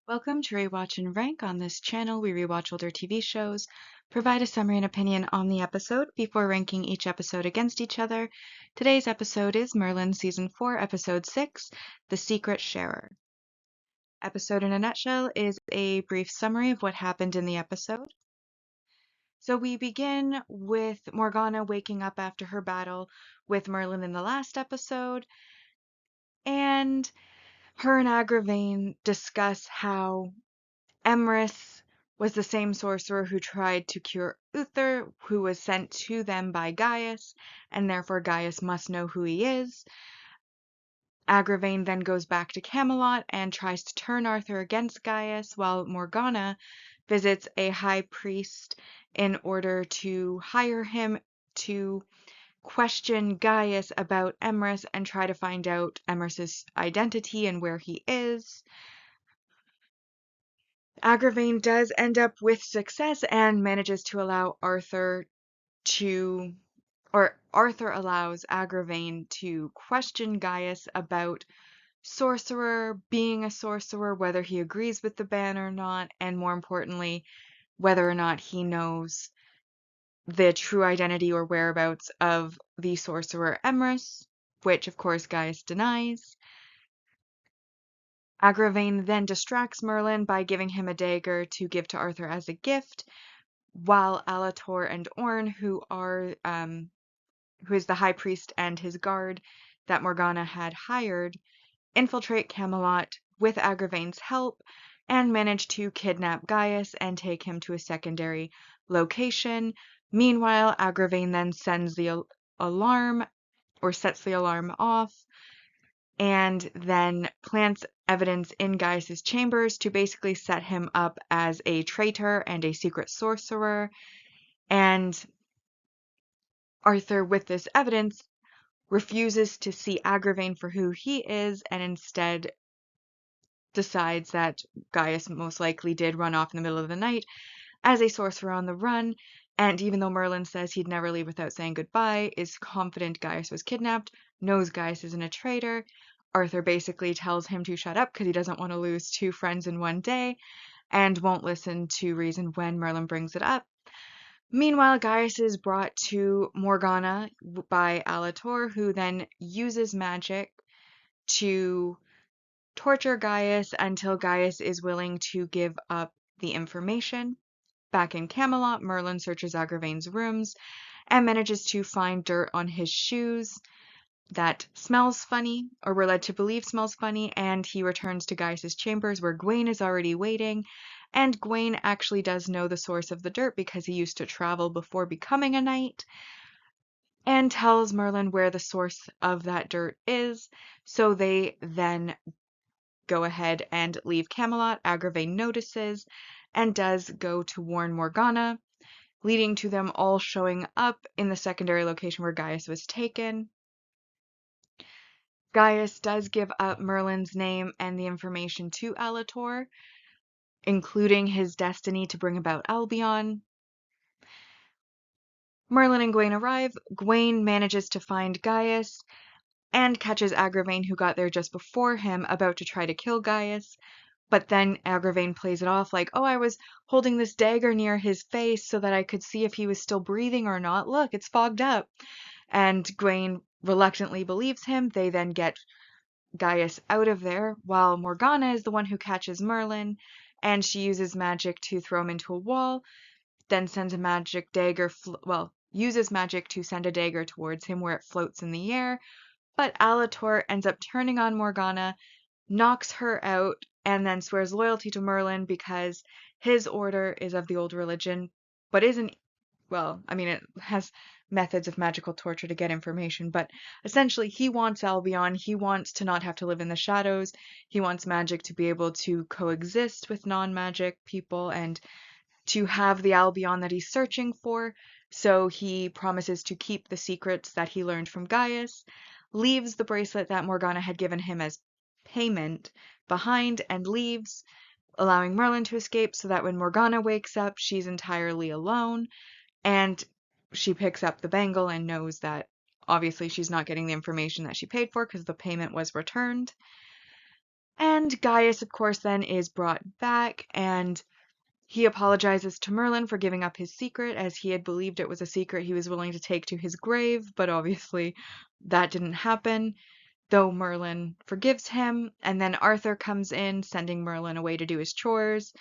Welcome to Rewatch-and-Rank. On this channel, we rewatch older TV shows, provide a summary and opinion on the episode before ranking each episode against each other. Today's episode is Merlin Season 4, Episode 6, The Secret Sharer. Episode in a nutshell is a brief summary of what happened in the episode. So we begin with Morgana waking up after her battle with Merlin in the last episode, and her and Agravain discuss how Emrys was the same sorcerer who tried to cure Uther, who was sent to them by Gaius, and therefore Gaius must know who he is. Agravain then goes back to Camelot and tries to turn Arthur against Gaius, while Morgana visits a high priest in order to hire him to question Gaius about Emrys and try to find out Emrys's identity and where he is. Agravain does end up with success and manages to allow Arthur allows Agravain to question Gaius about being a sorcerer, whether he agrees with the ban or not, and more importantly, whether or not he knows the true identity or whereabouts of the sorcerer Emrys, which of course Gaius denies. Agravain then distracts Merlin by giving him a dagger to give to Arthur as a gift, while Alator and Orn, who is the high priest and his guard that Morgana had hired, infiltrate Camelot with Agravain's help and manage to kidnap Gaius and take him to a secondary location. Meanwhile, Agravain then sends the alarm or sets the alarm off, and then plants evidence in Gaius's chambers to basically set him up as a traitor and a secret sorcerer. And Arthur, with this evidence, refuses to see Agravain for who he is and instead decides that Gaius most likely did run off in the middle of the night as a sorcerer on the run. And even though Merlin says he'd never leave without saying goodbye, is confident Gaius was kidnapped, knows Gaius isn't a traitor, Arthur basically tells him to shut up because he doesn't want to lose two friends in one day, and won't listen to reason when Merlin brings it up. Meanwhile, Gaius is brought to Morgana by Alator, who then uses magic to torture Gaius until Gaius is willing to give up the information. Back in Camelot, Merlin searches Agravain's rooms and manages to find dirt on his shoes that smells funny, or we're led to believe smells funny, and he returns to Gaius's chambers where Gawain is already waiting, and Gawain actually does know the source of the dirt because he used to travel before becoming a knight, and tells Merlin where the source of that dirt is, so they then go ahead and leave Camelot. Agravain notices and does go to warn Morgana, leading to them all showing up in the secondary location where Gaius was taken. Gaius does give up Merlin's name and the information to Alator, including his destiny to bring about Albion. Merlin and Gawain arrive. Gawain manages to find Gaius and catches Agravain, who got there just before him, about to try to kill Gaius. But then Agravain plays it off like, oh, I was holding this dagger near his face so that I could see if he was still breathing or not. Look, it's fogged up. And Gawain reluctantly believes him. They then get Gaius out of there, while Morgana is the one who catches Merlin, and she uses magic to throw him into a wall, then sends a magic dagger, uses magic to send a dagger towards him where it floats in the air, but Alator ends up turning on Morgana, knocks her out, and then swears loyalty to Merlin because his order is of the old religion, but isn't, it has methods of magical torture to get information, but essentially he wants Albion, he wants to not have to live in the shadows, he wants magic to be able to coexist with non-magic people and to have the Albion that he's searching for, so he promises to keep the secrets that he learned from Gaius, leaves the bracelet that Morgana had given him as payment behind and leaves, allowing Merlin to escape so that when Morgana wakes up, she's entirely alone, and she picks up the bangle and knows that obviously she's not getting the information that she paid for because the payment was returned. And Gaius, of course, then is brought back, and he apologizes to Merlin for giving up his secret, as he had believed it was a secret he was willing to take to his grave, but obviously that didn't happen, though Merlin forgives him. And then Arthur comes in, sending Merlin away to do his chores,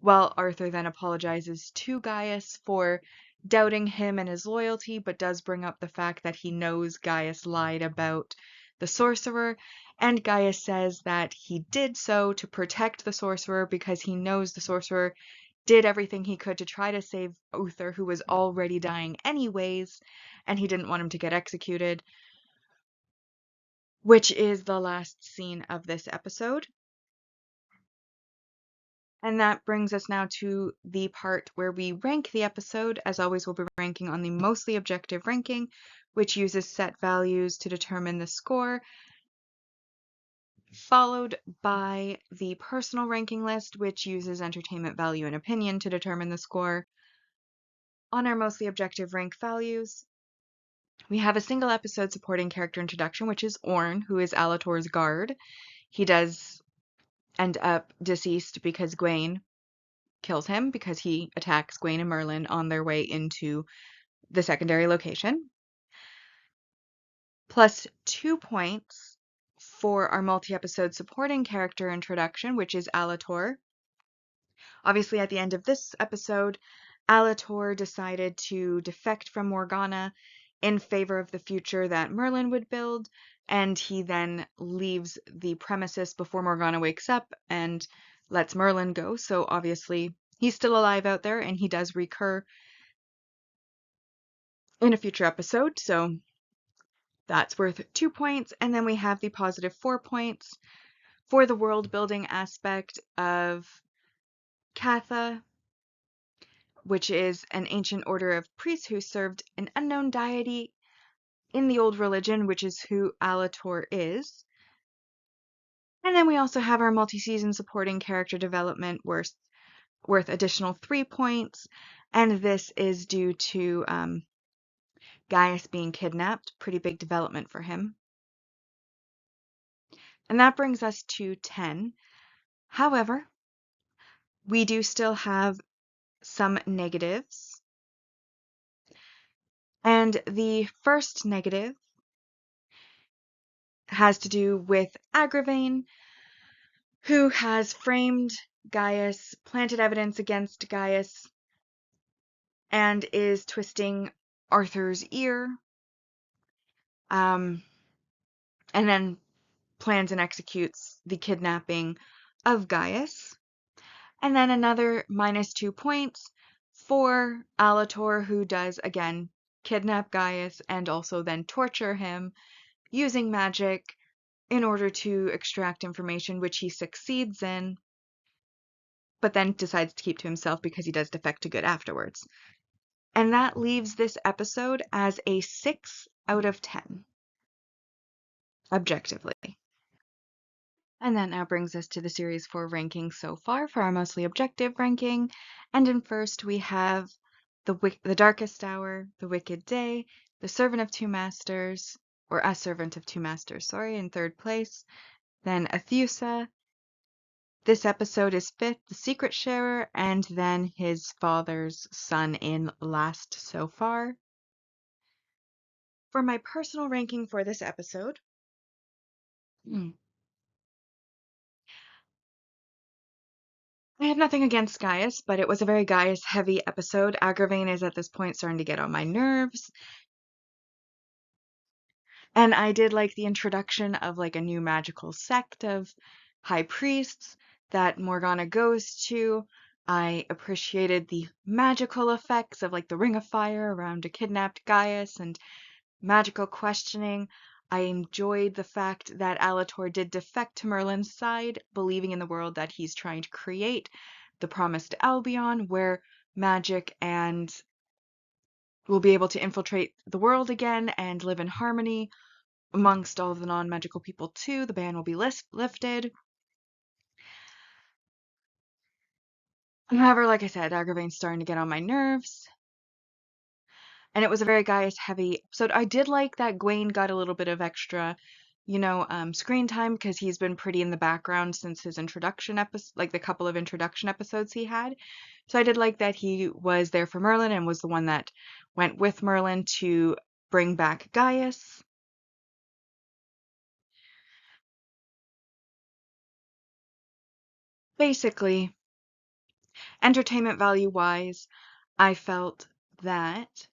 while Arthur then apologizes to Gaius for doubting him and his loyalty, but does bring up the fact that he knows Gaius lied about the sorcerer, and Gaius says that he did so to protect the sorcerer because he knows the sorcerer did everything he could to try to save Uther, who was already dying anyways, and he didn't want him to get executed, which is the last scene of this episode. And that brings us now to the part where we rank the episode. As always, we'll be ranking on the mostly objective ranking, which uses set values to determine the score, followed by the personal ranking list, which uses entertainment value and opinion to determine the score. On our mostly objective rank values, we have a single episode supporting character introduction, which is Orn, who is Alator's guard. He does end up deceased because Gawain kills him because he attacks Gawain and Merlin on their way into the secondary location. Plus 2 points for our multi-episode supporting character introduction, which is Alator. Obviously, at the end of this episode, Alator decided to defect from Morgana in favor of the future that Merlin would build, and he then leaves the premises before Morgana wakes up and lets Merlin go. So obviously, he's still alive out there, and he does recur in a future episode, so that's worth 2 points. And then we have the positive 4 points for the world building aspect of Katha, which is an ancient order of priests who served an unknown deity in the old religion, which is who Alator is. And then we also have our multi-season supporting character development worth additional 3 points, and this is due to Gaius being kidnapped. Pretty big development for him. And that brings us to 10. However, we do still have some negatives. And the first negative has to do with Agravain, who has framed Gaius, planted evidence against Gaius, and is twisting Arthur's ear, and then plans and executes the kidnapping of Gaius. And then another minus 2 points for Alator, who does, again, kidnap Gaius and also then torture him using magic in order to extract information, which he succeeds in, but then decides to keep to himself because he does defect to good afterwards. And that leaves this episode as a 6 out of 10, objectively. And that now brings us to the series 4 rankings so far for our mostly objective ranking. And in first we have the Darkest Hour, The Wicked Day, The Servant of Two Masters, or A Servant of Two Masters, sorry, in third place. Then Athusa. This episode is fifth, The Secret Sharer, and then His Father's Son in last so far. For my personal ranking for this episode, I have nothing against Gaius, but it was a very Gaius-heavy episode. Agravain is at this point starting to get on my nerves. And I did like the introduction of like a new magical sect of high priests that Morgana goes to. I appreciated the magical effects of like the Ring of Fire around a kidnapped Gaius and magical questioning. I enjoyed the fact that Alator did defect to Merlin's side, believing in the world that he's trying to create, the promised Albion, where magic and will be able to infiltrate the world again and live in harmony amongst all of the non-magical people too. The ban will be lifted. However, like I said, Agravain's starting to get on my nerves. And it was a very Gaius heavy episode. I did like that Gawain got a little bit of extra screen time because he's been pretty in the background since his introduction episode, like the couple of introduction episodes he had. So I did like that he was there for Merlin and was the one that went with Merlin to bring back Gaius. Basically, entertainment value wise, I felt that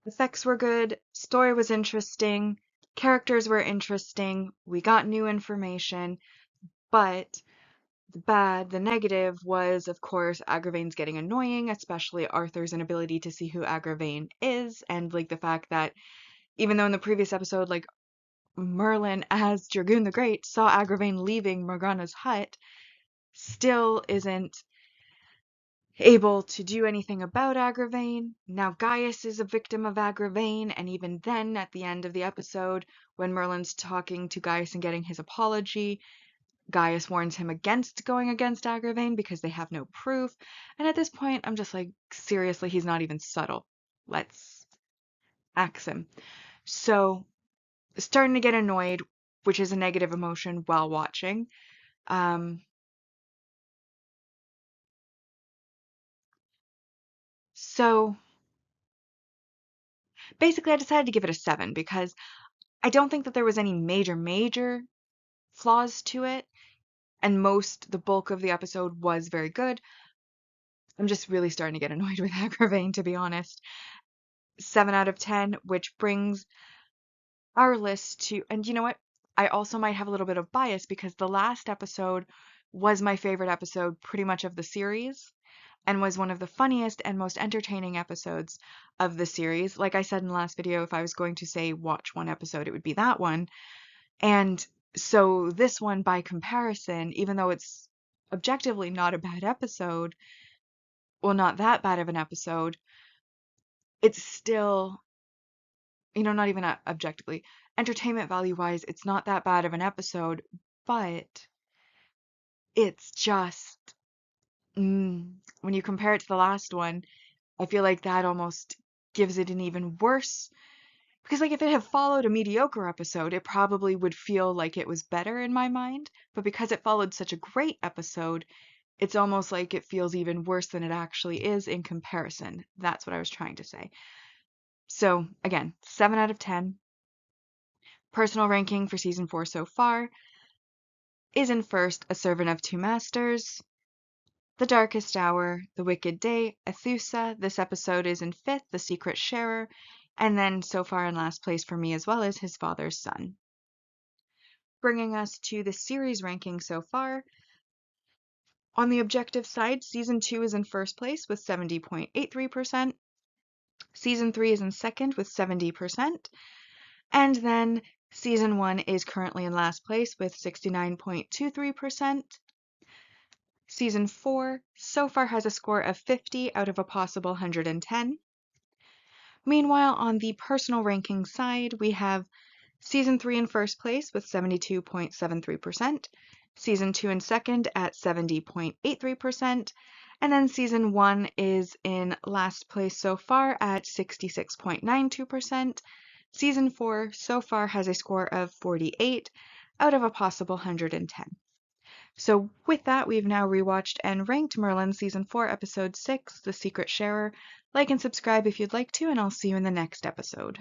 effects were good, story was interesting, characters were interesting, we got new information, but the negative was, of course, Agravain's getting annoying, especially Arthur's inability to see who Agravain is, and like the fact that even though in the previous episode, like Merlin as Dragoon the Great saw Agravain leaving Morgana's hut, still isn't able to do anything about Agravain. Now Gaius is a victim of Agravain, and even then, at the end of the episode, when Merlin's talking to Gaius and getting his apology, Gaius warns him against going against Agravain because they have no proof. And at this point, I'm just like, seriously, he's not even subtle. Let's axe him. So, starting to get annoyed, which is a negative emotion while watching. Um, so, basically, I decided to give it a 7 because I don't think that there was any major flaws to it. And the bulk of the episode was very good. I'm just really starting to get annoyed with Agravain, to be honest. 7 out of 10, which brings our list to, and you know what? I also might have a little bit of bias because the last episode was my favorite episode pretty much of the series and was one of the funniest and most entertaining episodes of the series. Like I said in the last video, if I was going to say watch one episode, it would be that one. And so this one, by comparison, even though it's objectively not a bad episode, well, not that bad of an episode, it's still, not even objectively, entertainment value wise, it's not that bad of an episode, but it's just, when you compare it to the last one, I feel like that almost gives it an even worse. Because, like, if it had followed a mediocre episode, it probably would feel like it was better in my mind. But because it followed such a great episode, it's almost like it feels even worse than it actually is in comparison. That's what I was trying to say. So, again, 7 out of 10. Personal ranking for season 4 so far is in first, A Servant of Two Masters, The Darkest Hour, The Wicked Day, Athusa. This episode is in fifth, The Secret Sharer, and then so far in last place for me as well as His Father's Son. Bringing us to the series ranking so far. On the objective side, season 2 is in first place with 70.83%. Season 3 is in second with 70%. And then season 1 is currently in last place with 69.23%. Season 4 so far has a score of 50 out of a possible 110. Meanwhile, on the personal ranking side, we have Season 3 in first place with 72.73%, Season 2 in second at 70.83%, and then Season 1 is in last place so far at 66.92%. Season 4 so far has a score of 48 out of a possible 110. So with that, we've now rewatched and ranked Merlin Season 4, Episode 6, The Secret Sharer. Like and subscribe if you'd like to, and I'll see you in the next episode.